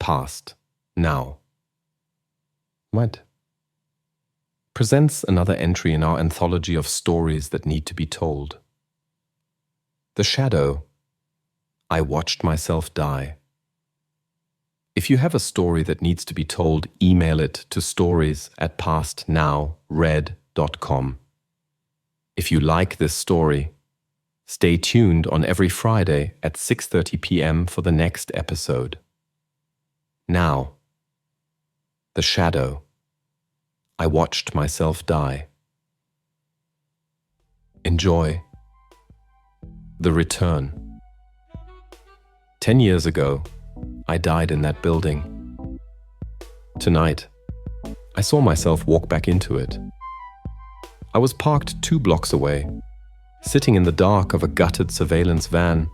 Past, Now. What? Presents another entry in our anthology of stories that need to be told. The Shadow. I watched myself die. If you have a story that needs to be told, email it to stories@pastnowread.com. If you like this story, stay tuned on every Friday at 6:30 p.m. for the next episode. Now. The Shadow. I watched myself die. Enjoy. The Return. 10 years ago, I died in that building. Tonight, I saw myself walk back into it. I was parked 2 blocks away, sitting in the dark of a gutted surveillance van,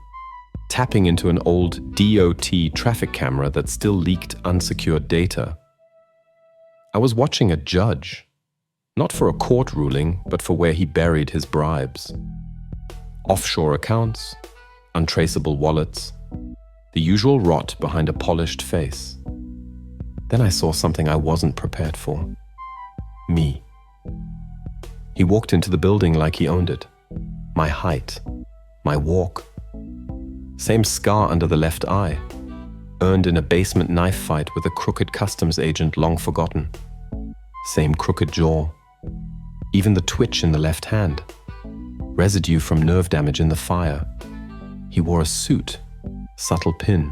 tapping into an old DOT traffic camera that still leaked unsecured data. I was watching a judge, not for a court ruling, but for where he buried his bribes. Offshore accounts, untraceable wallets, the usual rot behind a polished face. Then I saw something I wasn't prepared for. Me. He walked into the building like he owned it. My height, my walk. Same scar under the left eye, earned in a basement knife fight with a crooked customs agent long forgotten. Same crooked jaw. Even the twitch in the left hand. Residue from nerve damage in the fire. He wore a suit. Subtle pin,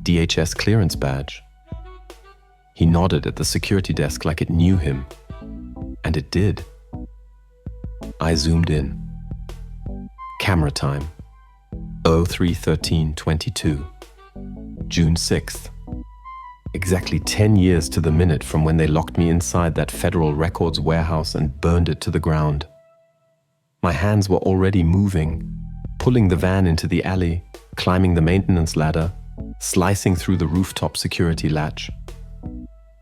DHS clearance badge. He nodded at the security desk like it knew him, and it did. I zoomed in. Camera time, 03:13:22, June 6th. Exactly 10 years to the minute from when they locked me inside that Federal Records warehouse and burned it to the ground. My hands were already moving, pulling the van into the alley, climbing the maintenance ladder, slicing through the rooftop security latch.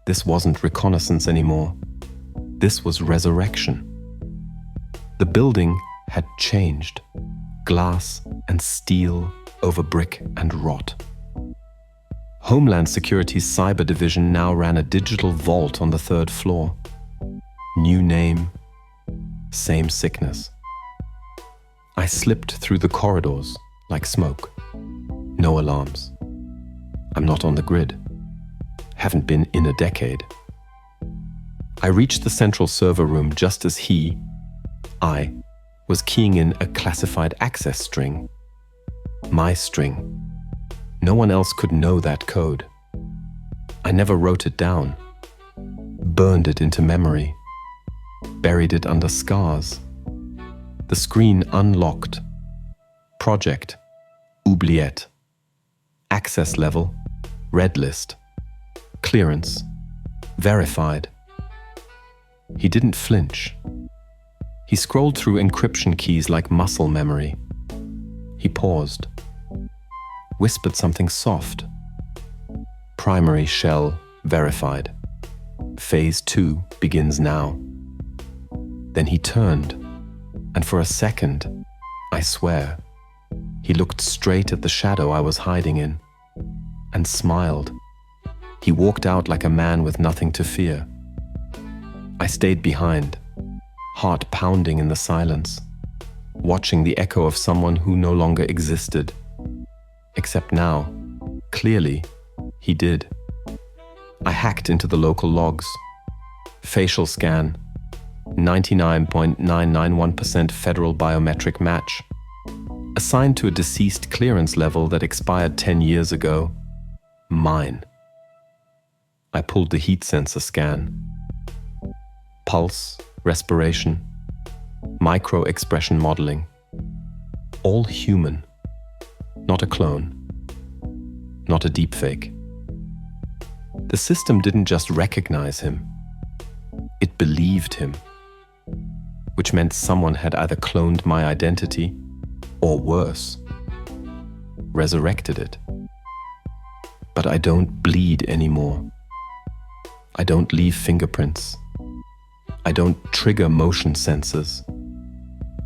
This wasn't reconnaissance anymore. This was resurrection. The building had changed. Glass and steel over brick and rot. Homeland Security's cyber division now ran a digital vault on the 3rd floor. New name, same sickness. I slipped through the corridors like smoke. No alarms. I'm not on the grid. Haven't been in a decade. I reached the central server room just as I, was keying in a classified access string. My string. No one else could know that code. I never wrote it down. Burned it into memory. Buried it under scars. The screen unlocked. Project. Oubliette. Access level. Red list. Clearance. Verified. He didn't flinch. He scrolled through encryption keys like muscle memory. He paused. Whispered something soft. Primary shell verified. Phase 2 begins now. Then he turned, and for a second, I swear, he looked straight at the shadow I was hiding in, and smiled. He walked out like a man with nothing to fear. I stayed behind, heart pounding in the silence, watching the echo of someone who no longer existed. Except now, clearly, he did. I hacked into the local logs. Facial scan, 99.991% federal biometric match. Assigned to a deceased clearance level that expired 10 years ago. Mine. I pulled the heat sensor scan. Pulse, respiration, micro-expression modeling. All human. Not a clone. Not a deepfake. The system didn't just recognize him. It believed him. Which meant someone had either cloned my identity, or worse, resurrected it. But I don't bleed anymore. I don't leave fingerprints. I don't trigger motion sensors.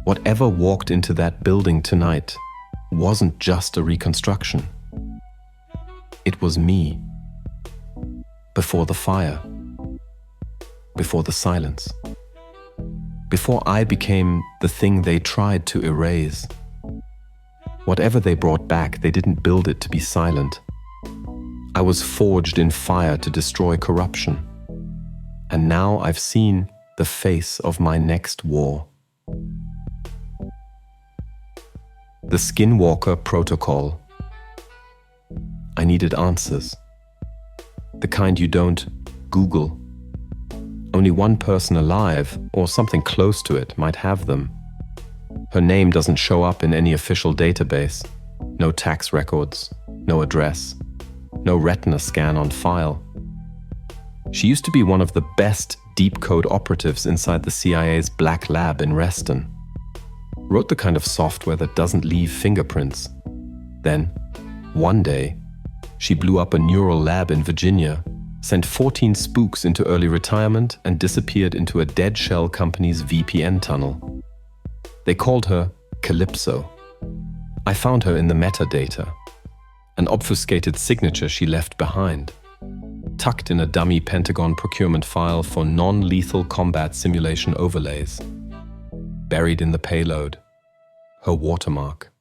Whatever walked into that building tonight wasn't just a reconstruction. It was me, before the fire, before the silence, before I became the thing they tried to erase. Whatever they brought back, they didn't build it to be silent. I was forged in fire to destroy corruption. And now I've seen the face of my next war. The Skinwalker Protocol. I needed answers. The kind you don't Google. Only one person alive, or something close to it, might have them. Her name doesn't show up in any official database. No tax records, no address, no retina scan on file. She used to be one of the best deep code operatives inside the CIA's Black Lab in Reston. Wrote the kind of software that doesn't leave fingerprints. Then, one day, she blew up a neural lab in Virginia, sent 14 spooks into early retirement, and disappeared into a dead shell company's VPN tunnel. They called her Calypso. I found her in the metadata, an obfuscated signature she left behind, tucked in a dummy Pentagon procurement file for non-lethal combat simulation overlays. Buried in the payload, her watermark.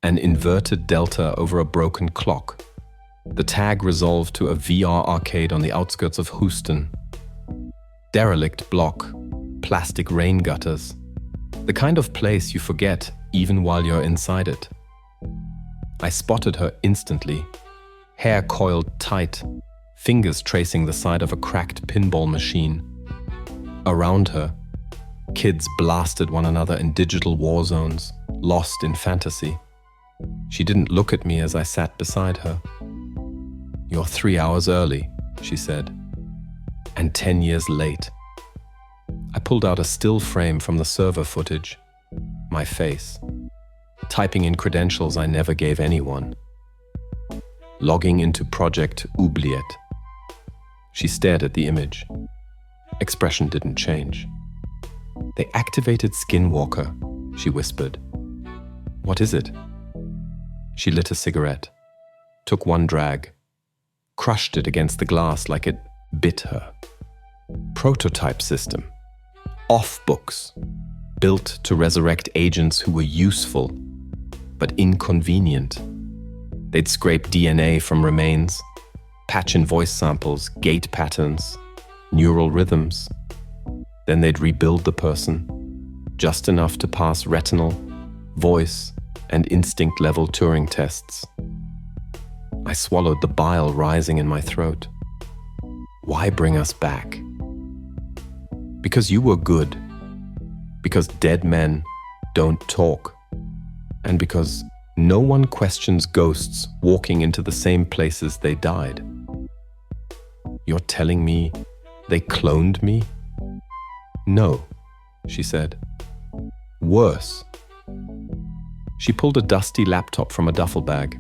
An inverted delta over a broken clock. The tag resolved to a VR arcade on the outskirts of Houston. Derelict block, plastic rain gutters. The kind of place you forget even while you're inside it. I spotted her instantly. Hair coiled tight, fingers tracing the side of a cracked pinball machine. Around her, kids blasted one another in digital war zones, lost in fantasy. She didn't look at me as I sat beside her. "You're 3 hours early," she said, "and 10 years late." I pulled out a still frame from the server footage, my face, typing in credentials I never gave anyone. Logging into Project Oubliette. She stared at the image. Expression didn't change. "They activated Skinwalker," she whispered. "What is it?" She lit a cigarette, took one drag, crushed it against the glass like it bit her. Prototype system. Off books. Built to resurrect agents who were useful, but inconvenient. They'd scrape DNA from remains, patch in voice samples, gait patterns, neural rhythms. Then they'd rebuild the person, just enough to pass retinal, voice, and instinct-level Turing tests. I swallowed the bile rising in my throat. Why bring us back? Because you were good. Because dead men don't talk. And because no one questions ghosts walking into the same places they died. You're telling me they cloned me? No, she said. Worse. She pulled a dusty laptop from a duffel bag,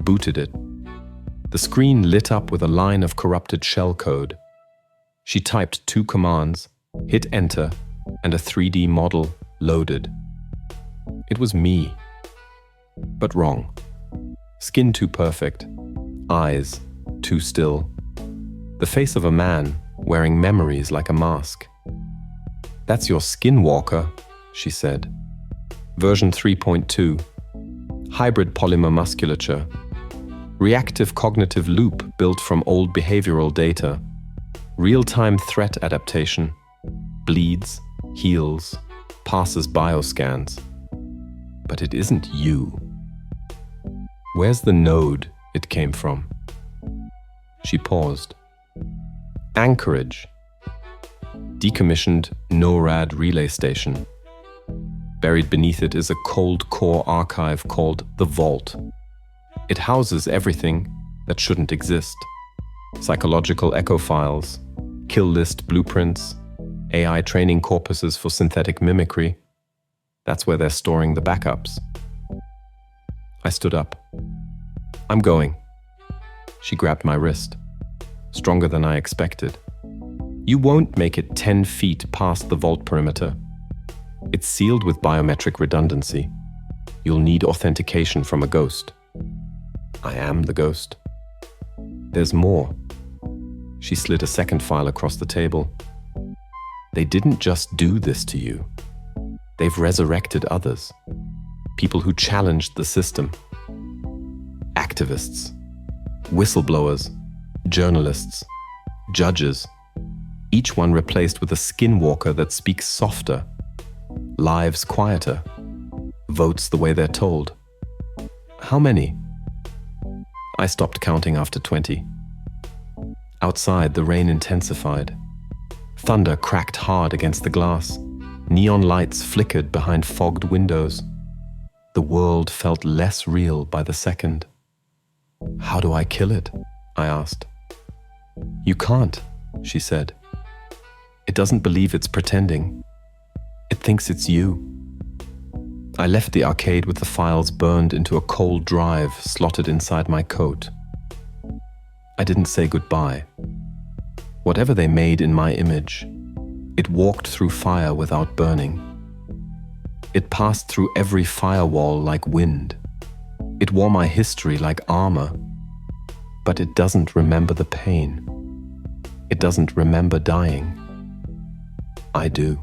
booted it. The screen lit up with a line of corrupted shell code. She typed 2 commands, hit enter, and a 3D model loaded. It was me. But wrong. Skin too perfect. Eyes too still. The face of a man wearing memories like a mask. "That's your Skinwalker," she said. Version 3.2. Hybrid polymer musculature. Reactive cognitive loop built from old behavioral data. Real-time threat adaptation. Bleeds, heals, passes bioscans. But it isn't you. Where's the node it came from? She paused. Anchorage. Decommissioned NORAD relay station. Buried beneath it is a cold core archive called the Vault. It houses everything that shouldn't exist. Psychological echo files, kill list blueprints, AI training corpuses for synthetic mimicry. That's where they're storing the backups. I stood up. "I'm going." She grabbed my wrist, stronger than I expected. "You won't make it 10 feet past the vault perimeter. It's sealed with biometric redundancy. You'll need authentication from a ghost." I am the ghost. There's more. She slid a second file across the table. They didn't just do this to you. They've resurrected others. People who challenged the system. Activists, whistleblowers, journalists, judges, each one replaced with a skinwalker that speaks softer, lives quieter, votes the way they're told. How many? I stopped counting after 20. Outside, the rain intensified. Thunder cracked hard against the glass. Neon lights flickered behind fogged windows. The world felt less real by the second. How do I kill it? I asked. You can't, she said. It doesn't believe it's pretending. It thinks it's you. I left the arcade with the files burned into a cold drive slotted inside my coat. I didn't say goodbye. Whatever they made in my image, it walked through fire without burning. It passed through every firewall like wind. It wore my history like armor. But it doesn't remember the pain. It doesn't remember dying. I do.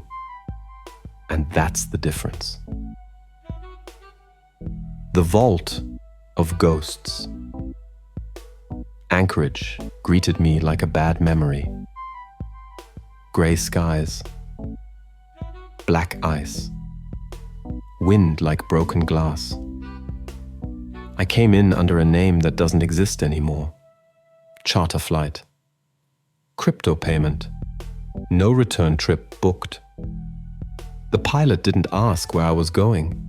And that's the difference. The Vault of Ghosts. Anchorage greeted me like a bad memory. Gray skies. Black ice. Wind like broken glass. I came in under a name that doesn't exist anymore. Charter flight. Crypto payment. No return trip booked. The pilot didn't ask where I was going.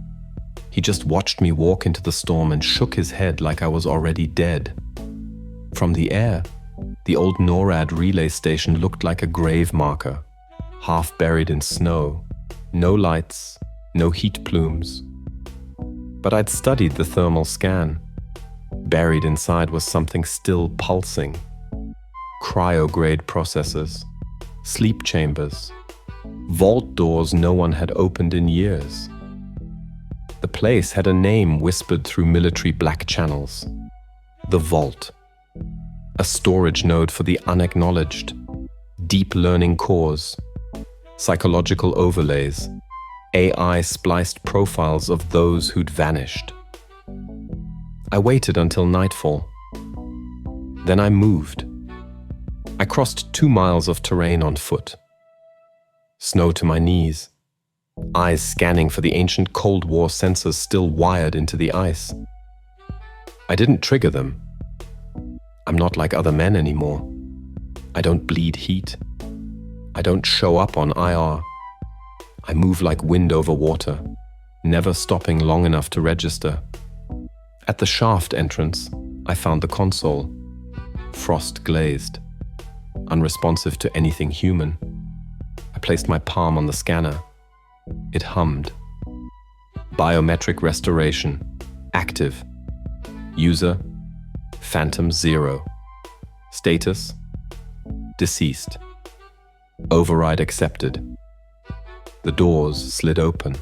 He just watched me walk into the storm and shook his head like I was already dead. From the air, the old NORAD relay station looked like a grave marker, half buried in snow. No lights, no heat plumes. But I'd studied the thermal scan. Buried inside was something still pulsing. Cryograde processors, sleep chambers, vault doors no one had opened in years. The place had a name whispered through military black channels. The Vault. A storage node for the unacknowledged. Deep learning cores. Psychological overlays. AI-spliced profiles of those who'd vanished. I waited until nightfall. Then I moved. I crossed 2 miles of terrain on foot. Snow to my knees. Eyes scanning for the ancient Cold War sensors still wired into the ice. I didn't trigger them. I'm not like other men anymore. I don't bleed heat. I don't show up on IR. I move like wind over water, never stopping long enough to register. At the shaft entrance, I found the console. Frost glazed. Unresponsive to anything human. I placed my palm on the scanner. It hummed. Biometric restoration. Active. User. Phantom 0. Status. Deceased. Override accepted. The doors slid open.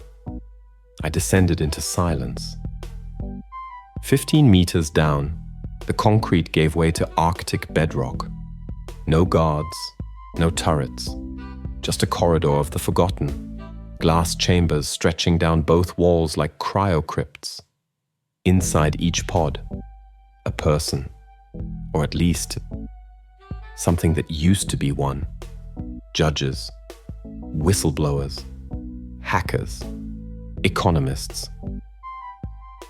I descended into silence. 15 meters down, the concrete gave way to Arctic bedrock. No guards, no turrets, just a corridor of the forgotten. Glass chambers stretching down both walls like cryocrypts. Inside each pod, a person, or at least something that used to be one. Judges, whistleblowers, hackers, economists.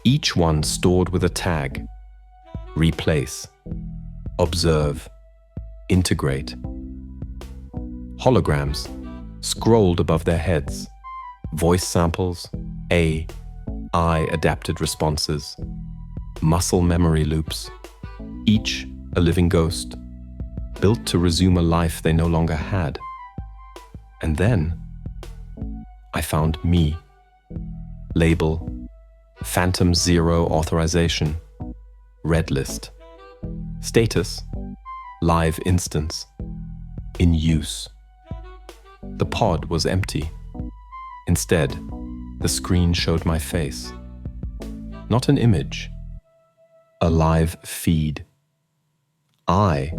Each one stored with a tag. Replace, observe, integrate. Holograms scrolled above their heads. Voice samples, AI-adapted responses, muscle memory loops, each a living ghost, built to resume a life they no longer had. And then I found me. Label, Phantom 0 authorization, red list. Status, live instance, in use. The pod was empty. Instead, the screen showed my face. Not an image, a live feed. I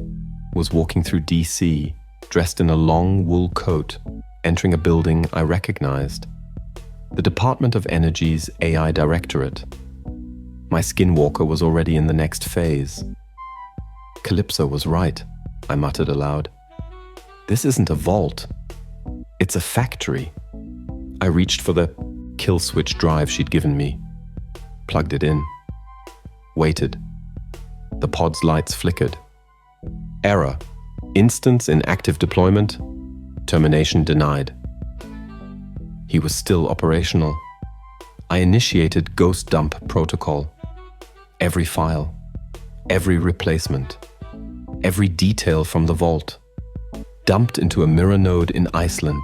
was walking through DC, dressed in a long wool coat, entering a building I recognized. The Department of Energy's AI Directorate. My Skinwalker was already in the next phase. Calypso was right, I muttered aloud. This isn't a vault. It's a factory. I reached for the kill switch drive she'd given me, plugged it in, waited. The pod's lights flickered. Error. Instance in active deployment. Termination denied. He was still operational. I initiated ghost dump protocol. Every file, every replacement, every detail from the vault, dumped into a mirror node in Iceland.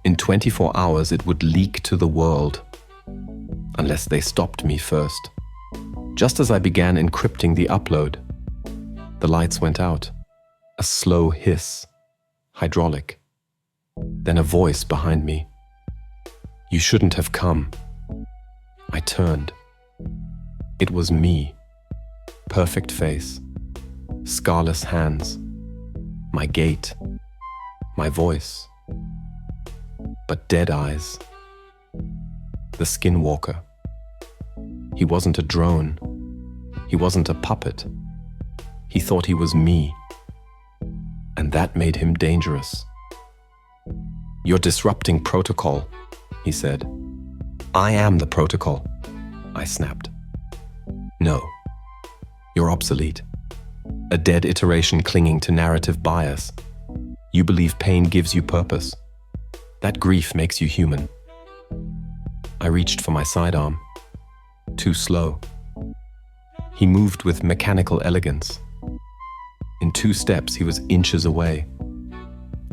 In 24 hours, it would leak to the world, unless they stopped me first. Just as I began encrypting the upload, the lights went out. A slow hiss, hydraulic. Then a voice behind me. You shouldn't have come. I turned. It was me. Perfect face, scarless hands, my gait, my voice, but dead eyes. The Skinwalker. He wasn't a drone. He wasn't a puppet. He thought he was me. And that made him dangerous. You're disrupting protocol, he said. I am the protocol, I snapped. No, you're obsolete. A dead iteration clinging to narrative bias. You believe pain gives you purpose. That grief makes you human. I reached for my sidearm. Too slow. He moved with mechanical elegance. In 2 steps, he was inches away.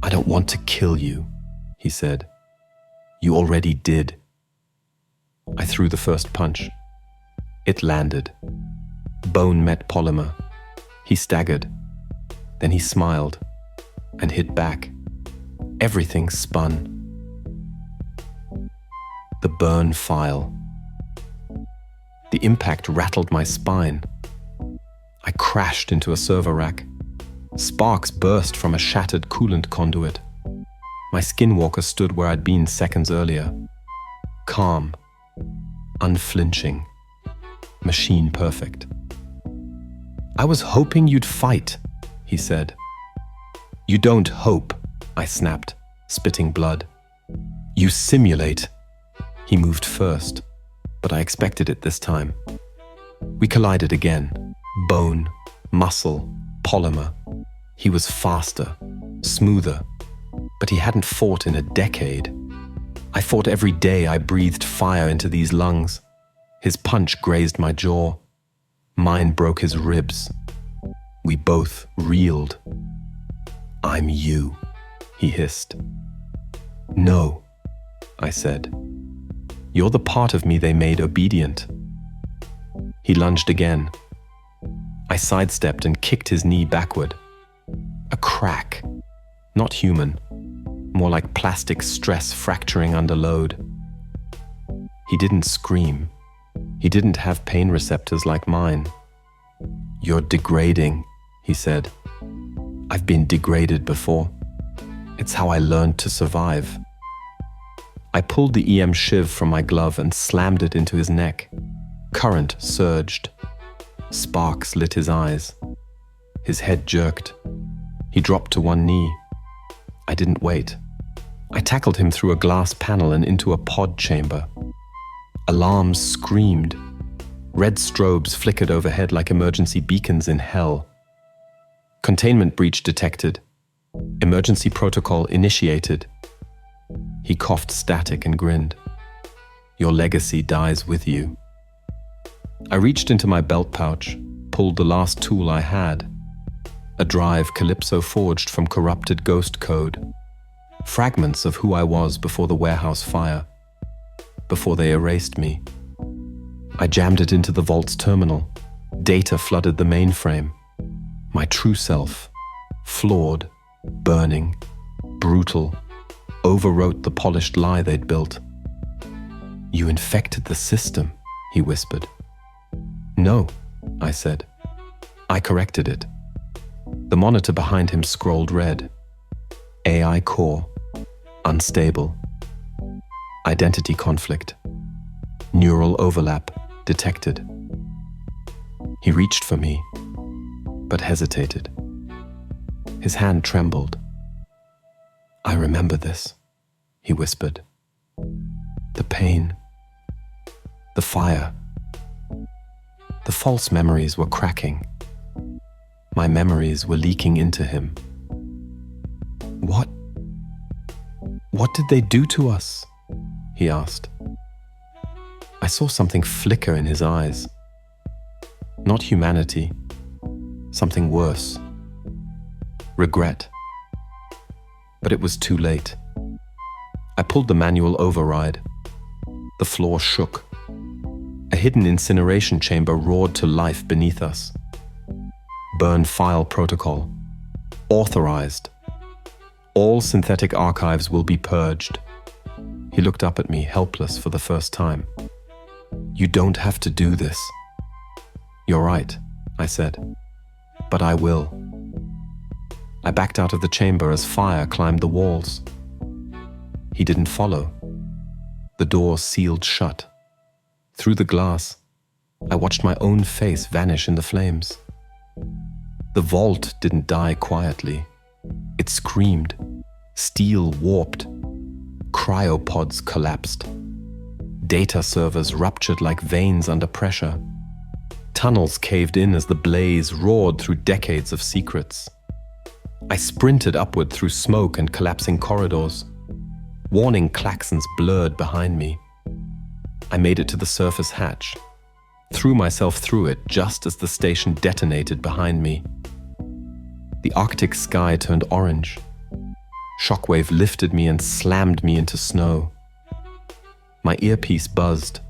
I don't want to kill you, he said. You already did. I threw the first punch. It landed. Bone met polymer. He staggered. Then he smiled and hit back. Everything spun. The burn file. The impact rattled my spine. I crashed into a server rack. Sparks burst from a shattered coolant conduit. My Skinwalker stood where I'd been seconds earlier. Calm. Unflinching. Machine perfect. I was hoping you'd fight, he said. You don't hope, I snapped, spitting blood. You simulate. He moved first, but I expected it this time. We collided again. Bone, muscle, polymer. He was faster, smoother, but he hadn't fought in a decade. I fought every day I breathed fire into these lungs. His punch grazed my jaw. Mine broke his ribs. We both reeled. I'm you, he hissed. No, I said. You're the part of me they made obedient. He lunged again. I sidestepped and kicked his knee backward. A crack. Not human. More like plastic stress fracturing under load. He didn't scream. He didn't have pain receptors like mine. You're degrading, he said. I've been degraded before. It's how I learned to survive. I pulled the EM shiv from my glove and slammed it into his neck. Current surged. Sparks lit his eyes. His head jerked. He dropped to one knee. I didn't wait. I tackled him through a glass panel and into a pod chamber. Alarms screamed. Red strobes flickered overhead like emergency beacons in hell. Containment breach detected. Emergency protocol initiated. He coughed static and grinned. Your legacy dies with you. I reached into my belt pouch, pulled the last tool I had. A drive Calypso forged from corrupted ghost code. Fragments of who I was before the warehouse fire. Before they erased me. I jammed it into the vault's terminal. Data flooded the mainframe. My true self, flawed, burning, brutal, overwrote the polished lie they'd built. You infected the system, he whispered. No, I said. I corrected it. The monitor behind him scrolled red. AI core. Unstable. Identity conflict. Neural overlap detected. He reached for me, but hesitated. His hand trembled. "I remember this," he whispered. "The pain. The fire. The false memories were cracking. My memories were leaking into him. What did they do to us?" he asked. I saw something flicker in his eyes. Not humanity, something worse. Regret. But it was too late. I pulled the manual override. The floor shook. A hidden incineration chamber roared to life beneath us. Burn file protocol. Authorized. All synthetic archives will be purged. He looked up at me, helpless for the first time. "You don't have to do this." "You're right," I said. "But I will." I backed out of the chamber as fire climbed the walls. He didn't follow. The door sealed shut. Through the glass, I watched my own face vanish in the flames. The vault didn't die quietly. It screamed. Steel warped. Cryopods collapsed. Data servers ruptured like veins under pressure. Tunnels caved in as the blaze roared through decades of secrets. I sprinted upward through smoke and collapsing corridors. Warning klaxons blurred behind me. I made it to the surface hatch, threw myself through it just as the station detonated behind me. The Arctic sky turned orange. Shockwave lifted me and slammed me into snow. My earpiece buzzed.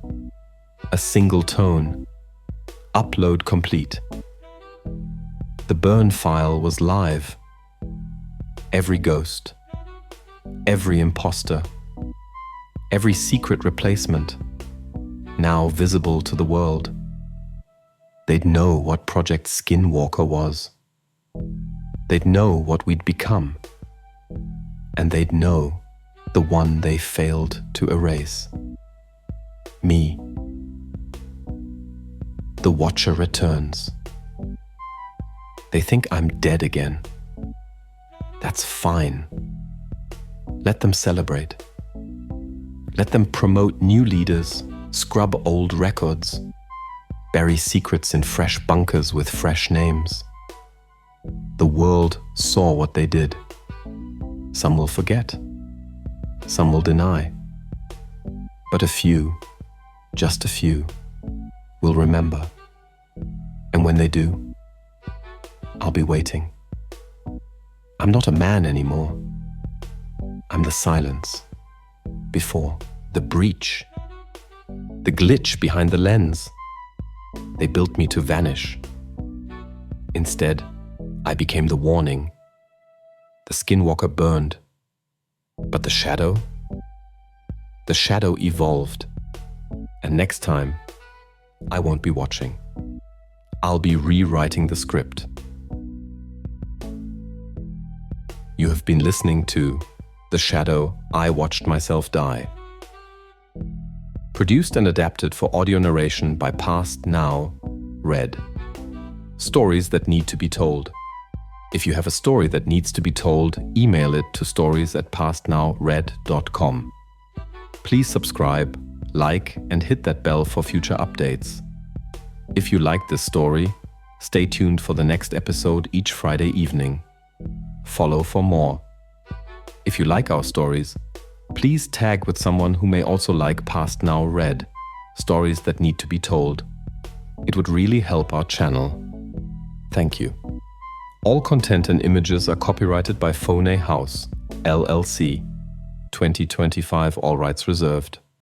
A single tone. Upload complete. The burn file was live. Every ghost. Every imposter. Every secret replacement. Now visible to the world. They'd know what Project Skinwalker was. They'd know what we'd become. And they'd know the one they failed to erase. Me. The Watcher returns. They think I'm dead again. That's fine. Let them celebrate. Let them promote new leaders, scrub old records, bury secrets in fresh bunkers with fresh names. The world saw what they did. Some will forget. Some will deny. But a few, just a few, will remember. And when they do, I'll be waiting. I'm not a man anymore. I'm the silence. Before, the breach. The glitch behind the lens. They built me to vanish. Instead, I became the warning. The Skinwalker burned. But the shadow? The shadow evolved. And next time, I won't be watching. I'll be rewriting the script. You have been listening to The Shadow I Watched Myself Die. Produced and adapted for audio narration by Past Now, Red. Stories that need to be told. If you have a story that needs to be told, email it to stories@pastnowred.com. Please subscribe, like, and hit that bell for future updates. If you like this story, stay tuned for the next episode each Friday evening. Follow for more. If you like our stories, please tag with someone who may also like Past Now Red, stories that need to be told. It would really help our channel. Thank you. All content and images are copyrighted by Phone House, LLC. 2025, all rights reserved.